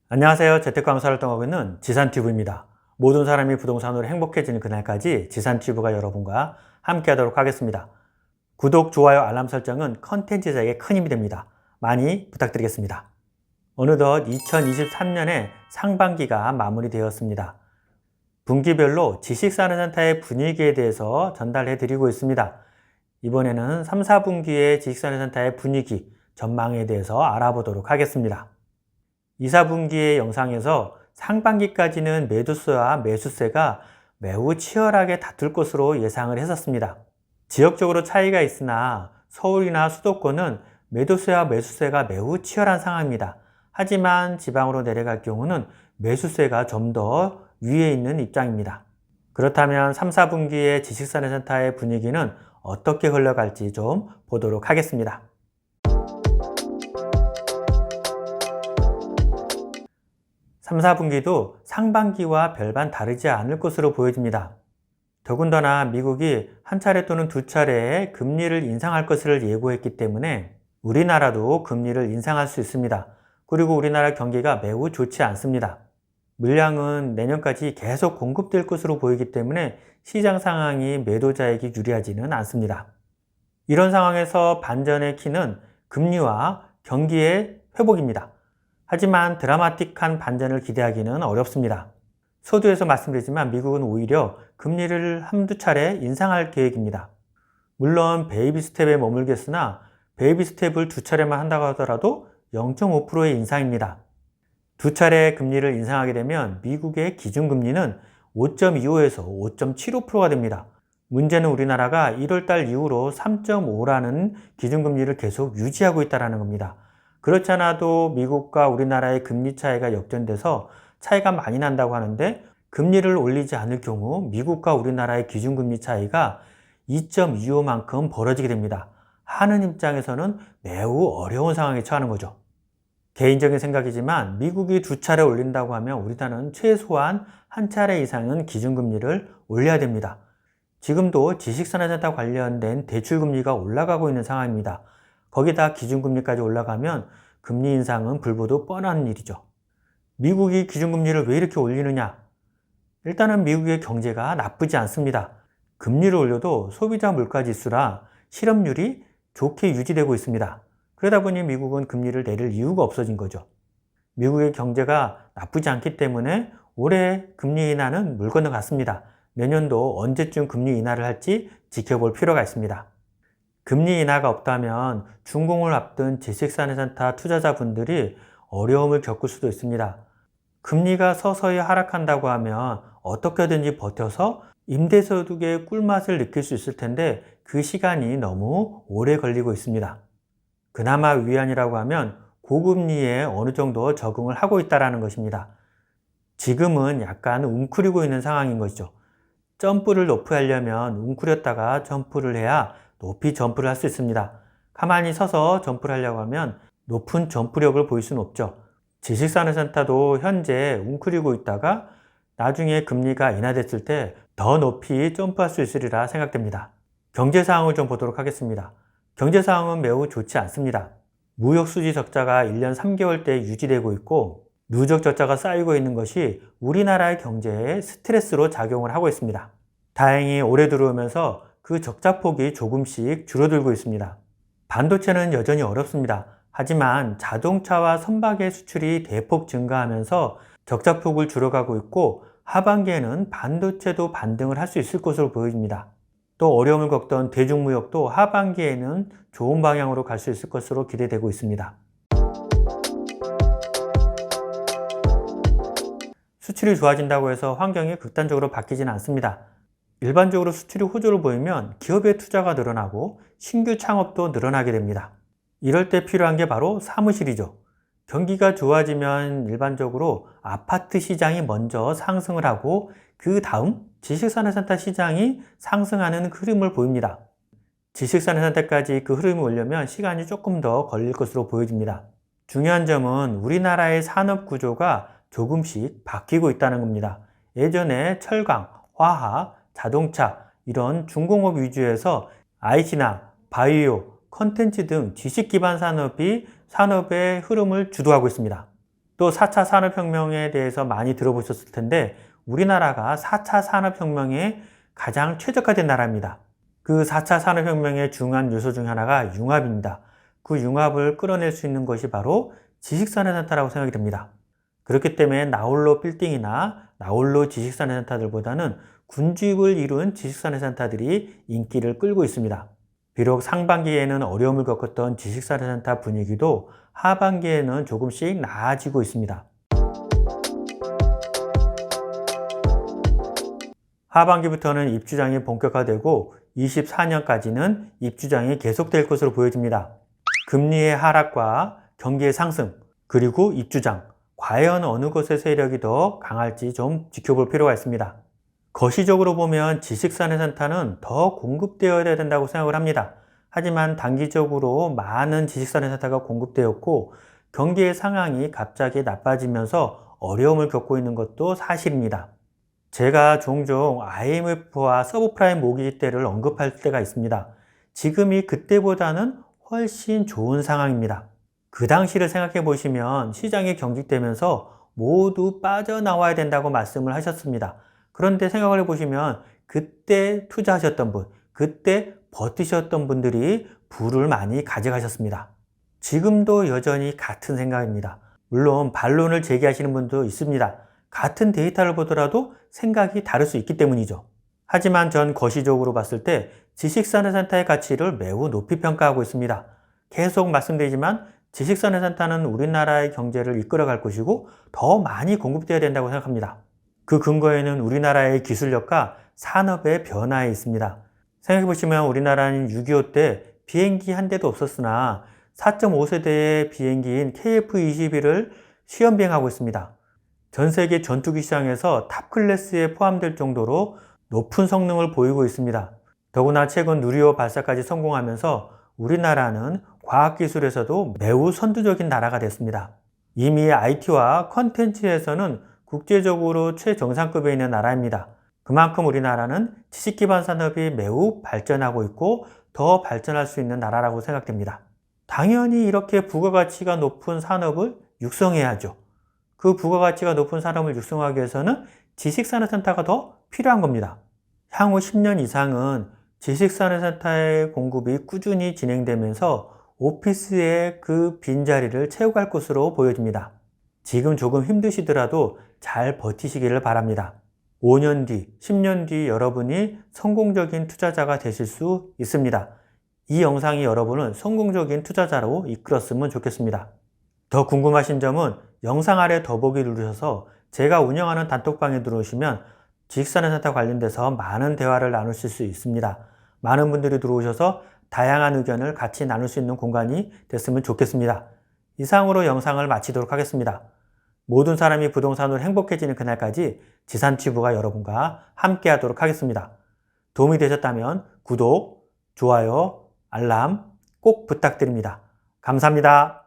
안녕하세요. 재테크하면서 활동하고 있는 지산튜브입니다. 모든 사람이 부동산으로 행복해지는 그날까지 지산튜브가 여러분과 함께 하도록 하겠습니다. 구독, 좋아요, 알람 설정은 컨텐츠 제작에 큰 힘이 됩니다. 많이 부탁드리겠습니다. 어느덧 2023년의 상반기가 마무리되었습니다. 분기별로 지식산업센터의 분위기에 대해서 전달해 드리고 있습니다. 이번에는 3, 4분기의 지식산업센터의 분위기, 전망에 대해서 알아보도록 하겠습니다. 2, 4분기의 영상에서 상반기까지는 매도세와 매수세가 매우 치열하게 다툴 것으로 예상을 했었습니다. 지역적으로 차이가 있으나 서울이나 수도권은 매도세와 매수세가 매우 치열한 상황입니다. 하지만 지방으로 내려갈 경우는 매수세가 좀 더 위에 있는 입장입니다. 그렇다면 3, 4분기의 지식산업센터의 분위기는 어떻게 흘러갈지 좀 보도록 하겠습니다. 3, 4분기도 상반기와 별반 다르지 않을 것으로 보여집니다. 더군다나 미국이 한 차례 또는 두 차례 금리를 인상할 것을 예고했기 때문에 우리나라도 금리를 인상할 수 있습니다. 그리고 우리나라 경기가 매우 좋지 않습니다. 물량은 내년까지 계속 공급될 것으로 보이기 때문에 시장 상황이 매도자에게 유리하지는 않습니다. 이런 상황에서 반전의 키는 금리와 경기의 회복입니다. 하지만 드라마틱한 반전을 기대하기는 어렵습니다. 서두에서 말씀드리지만 미국은 오히려 금리를 한두 차례 인상할 계획입니다. 물론 베이비 스텝에 머물겠으나 베이비 스텝을 두 차례만 한다고 하더라도 0.5%의 인상입니다. 두 차례 금리를 인상하게 되면 미국의 기준금리는 5.25에서 5.75%가 됩니다. 문제는 우리나라가 1월달 이후로 3.5라는 기준금리를 계속 유지하고 있다는 겁니다. 그렇지 않아도 미국과 우리나라의 금리 차이가 역전돼서 차이가 많이 난다고 하는데 금리를 올리지 않을 경우 미국과 우리나라의 기준금리 차이가 2.25만큼 벌어지게 됩니다. 하는 입장에서는 매우 어려운 상황에 처하는 거죠. 개인적인 생각이지만 미국이 두 차례 올린다고 하면 우리나라는 최소한 한 차례 이상은 기준금리를 올려야 됩니다. 지금도 지식산업센터 관련된 대출금리가 올라가고 있는 상황입니다. 거기다 기준금리까지 올라가면 금리 인상은 불보듯 뻔한 일이죠. 미국이 기준금리를 왜 이렇게 올리느냐? 일단은 미국의 경제가 나쁘지 않습니다. 금리를 올려도 소비자 물가지수라 실업률이 좋게 유지되고 있습니다. 그러다 보니 미국은 금리를 내릴 이유가 없어진 거죠. 미국의 경제가 나쁘지 않기 때문에 올해 금리 인하는 물 건너갔습니다. 내년도 언제쯤 금리 인하를 할지 지켜볼 필요가 있습니다. 금리 인하가 없다면 준공을 앞둔 지식산업센터 투자자분들이 어려움을 겪을 수도 있습니다. 금리가 서서히 하락한다고 하면 어떻게든지 버텨서 임대소득의 꿀맛을 느낄 수 있을 텐데 그 시간이 너무 오래 걸리고 있습니다. 그나마 위안이라고 하면 고금리에 어느 정도 적응을 하고 있다는 것입니다. 지금은 약간 웅크리고 있는 상황인 것이죠. 점프를 높이 하려면 웅크렸다가 점프를 해야 높이 점프를 할 수 있습니다. 가만히 서서 점프를 하려고 하면 높은 점프력을 보일 수는 없죠. 지식산업센터도 현재 웅크리고 있다가 나중에 금리가 인하됐을 때 더 높이 점프할 수 있으리라 생각됩니다. 경제 상황을 좀 보도록 하겠습니다. 경제 상황은 매우 좋지 않습니다. 무역 수지 적자가 1년 3개월째 유지되고 있고 누적 적자가 쌓이고 있는 것이 우리나라의 경제에 스트레스로 작용을 하고 있습니다. 다행히 올해 들어오면서 그 적자폭이 조금씩 줄어들고 있습니다. 반도체는 여전히 어렵습니다. 하지만 자동차와 선박의 수출이 대폭 증가하면서 적자폭을 줄여가고 있고 하반기에는 반도체도 반등을 할 수 있을 것으로 보입니다. 또 어려움을 겪던 대중무역도 하반기에는 좋은 방향으로 갈 수 있을 것으로 기대되고 있습니다. 수출이 좋아진다고 해서 환경이 극단적으로 바뀌지는 않습니다. 일반적으로 수출이 호조를 보이면 기업의 투자가 늘어나고 신규 창업도 늘어나게 됩니다. 이럴 때 필요한 게 바로 사무실이죠. 경기가 좋아지면 일반적으로 아파트 시장이 먼저 상승을 하고 그 다음 지식산업센터 시장이 상승하는 흐름을 보입니다. 지식산업센터까지 그 흐름이 오려면 시간이 조금 더 걸릴 것으로 보여집니다. 중요한 점은 우리나라의 산업 구조가 조금씩 바뀌고 있다는 겁니다. 예전에 철강, 화학, 자동차 이런 중공업 위주에서 IT나 바이오, 컨텐츠 등 지식 기반 산업이 산업의 흐름을 주도하고 있습니다. 또 4차 산업혁명에 대해서 많이 들어보셨을 텐데 우리나라가 4차 산업혁명에 가장 최적화된 나라입니다. 그 4차 산업혁명의 중요한 요소 중 하나가 융합입니다. 그 융합을 끌어낼 수 있는 것이 바로 지식산업센터라고 생각이 됩니다. 그렇기 때문에 나홀로 빌딩이나 나홀로 지식산업센터들보다는 군집을 이룬 지식산업센터들이 인기를 끌고 있습니다. 비록 상반기에는 어려움을 겪었던 지식산업센터 분위기도 하반기에는 조금씩 나아지고 있습니다. 하반기부터는 입주장이 본격화되고 24년까지는 입주장이 계속될 것으로 보여집니다. 금리의 하락과 경기의 상승, 그리고 입주장, 과연 어느 것의 세력이 더 강할지 좀 지켜볼 필요가 있습니다. 거시적으로 보면 지식산업센터는 더 공급되어야 된다고 생각을 합니다. 하지만 단기적으로 많은 지식산업센터가 공급되었고 경기의 상황이 갑자기 나빠지면서 어려움을 겪고 있는 것도 사실입니다. 제가 종종 IMF와 서브프라임 모기지 때를 언급할 때가 있습니다. 지금이 그때보다는 훨씬 좋은 상황입니다. 그 당시를 생각해 보시면 시장이 경직되면서 모두 빠져나와야 된다고 말씀을 하셨습니다. 그런데 생각을 해보시면 그때 투자하셨던 분, 그때 버티셨던 분들이 부를 많이 가져가셨습니다. 지금도 여전히 같은 생각입니다. 물론 반론을 제기하시는 분도 있습니다. 같은 데이터를 보더라도 생각이 다를 수 있기 때문이죠. 하지만 전 거시적으로 봤을 때 지식산업센터의 가치를 매우 높이 평가하고 있습니다. 계속 말씀드리지만 지식산업센터는 우리나라의 경제를 이끌어갈 것이고 더 많이 공급되어야 된다고 생각합니다. 그 근거에는 우리나라의 기술력과 산업의 변화에 있습니다. 생각해보시면 우리나라는 6.25 때 비행기 한 대도 없었으나 4.5세대의 비행기인 KF-21을 시험 비행하고 있습니다. 전 세계 전투기 시장에서 탑클래스에 포함될 정도로 높은 성능을 보이고 있습니다. 더구나 최근 누리호 발사까지 성공하면서 우리나라는 과학기술에서도 매우 선두적인 나라가 됐습니다. 이미 IT와 컨텐츠에서는 국제적으로 최정상급에 있는 나라입니다. 그만큼 우리나라는 지식기반 산업이 매우 발전하고 있고 더 발전할 수 있는 나라라고 생각됩니다. 당연히 이렇게 부가가치가 높은 산업을 육성해야죠. 그 부가가치가 높은 산업을 육성하기 위해서는 지식산업센터가 더 필요한 겁니다. 향후 10년 이상은 지식산업센터의 공급이 꾸준히 진행되면서 오피스의 그 빈자리를 채워갈 것으로 보여집니다. 지금 조금 힘드시더라도 잘 버티시기를 바랍니다. 5년 뒤, 10년 뒤 여러분이 성공적인 투자자가 되실 수 있습니다. 이 영상이 여러분을 성공적인 투자자로 이끌었으면 좋겠습니다. 더 궁금하신 점은 영상 아래 더보기 누르셔서 제가 운영하는 단톡방에 들어오시면 지식산업센터 관련돼서 많은 대화를 나누실 수 있습니다. 많은 분들이 들어오셔서 다양한 의견을 같이 나눌 수 있는 공간이 됐으면 좋겠습니다. 이상으로 영상을 마치도록 하겠습니다. 모든 사람이 부동산으로 행복해지는 그날까지 지산치부가 여러분과 함께 하도록 하겠습니다. 도움이 되셨다면 구독, 좋아요, 알람 꼭 부탁드립니다. 감사합니다.